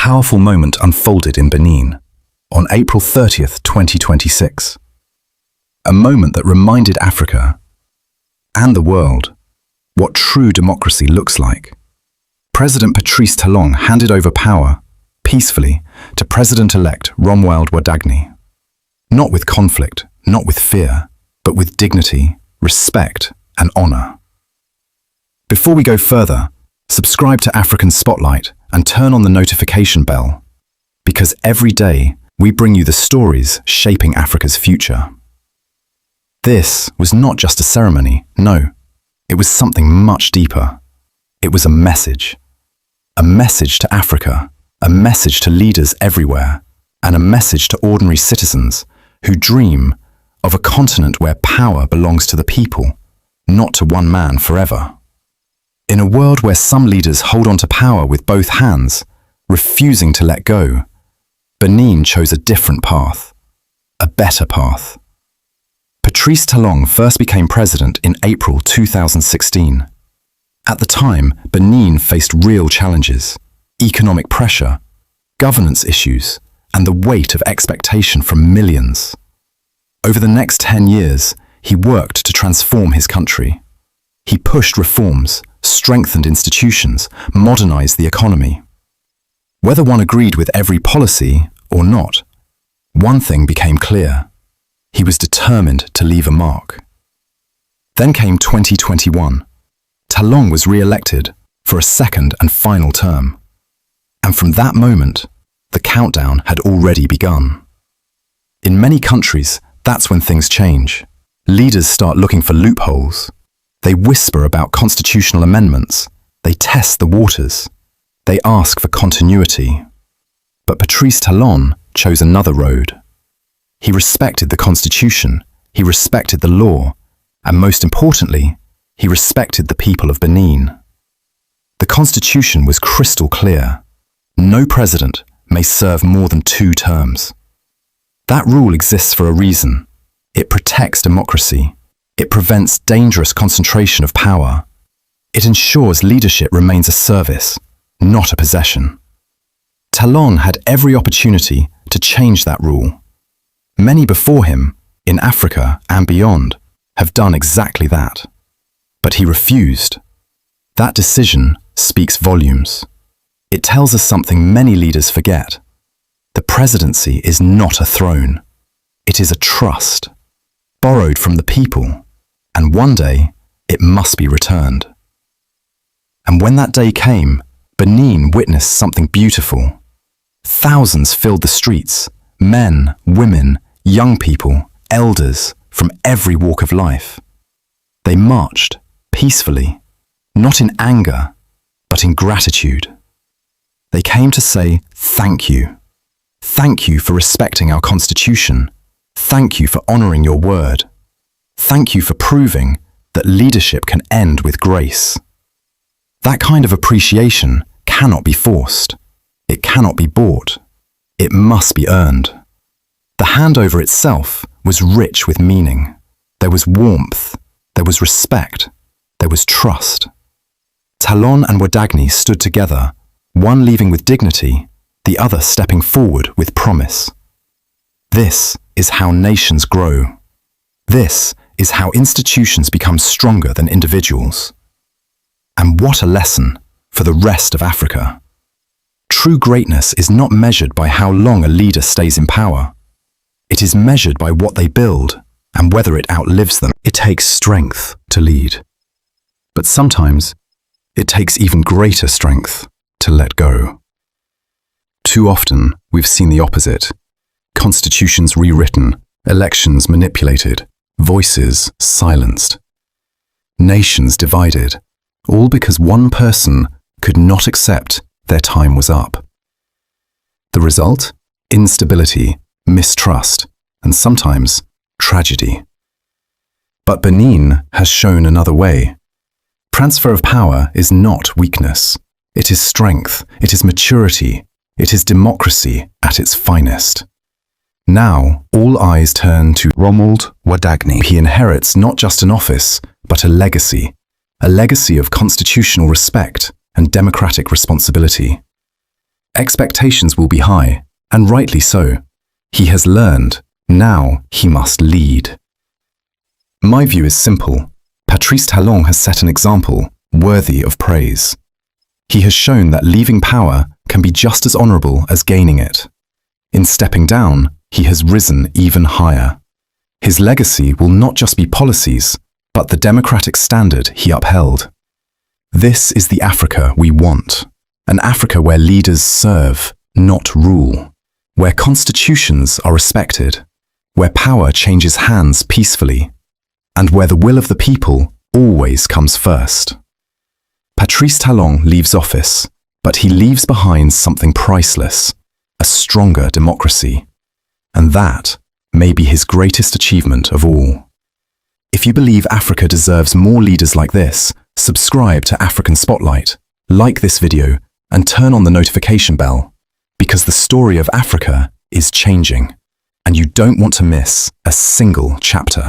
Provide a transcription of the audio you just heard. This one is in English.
powerful moment unfolded in Benin on April 30th, 2026. A moment that reminded Africa and the world what true democracy looks like. President Patrice Talon handed over power peacefully to President-elect Romuald Wadagni. Not with conflict, not with fear, but with dignity, respect, and honor. Before we go further, subscribe to African Spotlight and turn on the notification bell, because every day we bring you the stories shaping Africa's future. This was not just a ceremony, no, it was something much deeper. It was a message to Africa, a message to leaders everywhere, and a message to ordinary citizens who dream of a continent where power belongs to the people, not to one man forever. In a world where some leaders hold on to power with both hands, refusing to let go, Benin chose a different path, a better path. Patrice Talon first became president in April 2016. At the time, Benin faced real challenges: economic pressure, governance issues, and the weight of expectation from millions. Over the next 10 years, he worked to transform his country. He pushed reforms, strengthened institutions, modernized the economy. Whether one agreed with every policy or not, one thing became clear: he was determined to leave a mark. Then came 2021. Talon was re-elected for a second and final term. And from that moment, the countdown had already begun. In many countries, that's when things change. Leaders start looking for loopholes. They whisper about constitutional amendments. They test the waters. They ask for continuity. But Patrice Talon chose another road. He respected the constitution, he respected the law, and most importantly, he respected the people of Benin. The constitution was crystal clear. No president may serve more than 2 terms. That rule exists for a reason. It protects democracy. It prevents dangerous concentration of power. It ensures leadership remains a service, not a possession. Talon had every opportunity to change that rule. Many before him, in Africa and beyond, have done exactly that. But he refused. That decision speaks volumes. It tells us something many leaders forget. The presidency is not a throne. It is a trust, borrowed from the people, and one day it must be returned. And when that day came, Benin witnessed something beautiful. Thousands filled the streets, men, women, young people, elders from every walk of life. They marched peacefully, not in anger, but in gratitude. They came to say thank you. Thank you for respecting our constitution. Thank you for honoring your word. Thank you for proving that leadership can end with grace. That kind of appreciation cannot be forced. It cannot be bought. It must be earned. The handover itself was rich with meaning. There was warmth. There was respect. There was trust. Talon and Wadagni stood together, one leaving with dignity, the other stepping forward with promise. This is how nations grow. This is how institutions become stronger than individuals. And what a lesson for the rest of Africa. True greatness is not measured by how long a leader stays in power. It is measured by what they build and whether it outlives them. It takes strength to lead. But sometimes it takes even greater strength to let go. Too often we've seen the opposite. Constitutions rewritten, elections manipulated, voices silenced. Nations divided, all because one person could not accept their time was up. The result? Instability, mistrust, and sometimes tragedy. But Benin has shown another way. Transfer of power is not weakness. It is strength, it is maturity, it is democracy at its finest. Now, all eyes turn to Romuald Wadagni. He inherits not just an office, but a legacy of constitutional respect and democratic responsibility. Expectations will be high, and rightly so. He has learned, now he must lead. My view is simple. Patrice Talon has set an example worthy of praise. He has shown that leaving power can be just as honorable as gaining it. In stepping down, he has risen even higher. His legacy will not just be policies, but the democratic standard he upheld. This is the Africa we want, an Africa where leaders serve, not rule, where constitutions are respected, where power changes hands peacefully, and where the will of the people always comes first. Patrice Talon leaves office, but he leaves behind something priceless, a stronger democracy. And that may be his greatest achievement of all. If you believe Africa deserves more leaders like this, subscribe to African Spotlight, like this video, and turn on the notification bell, because the story of Africa is changing, and you don't want to miss a single chapter.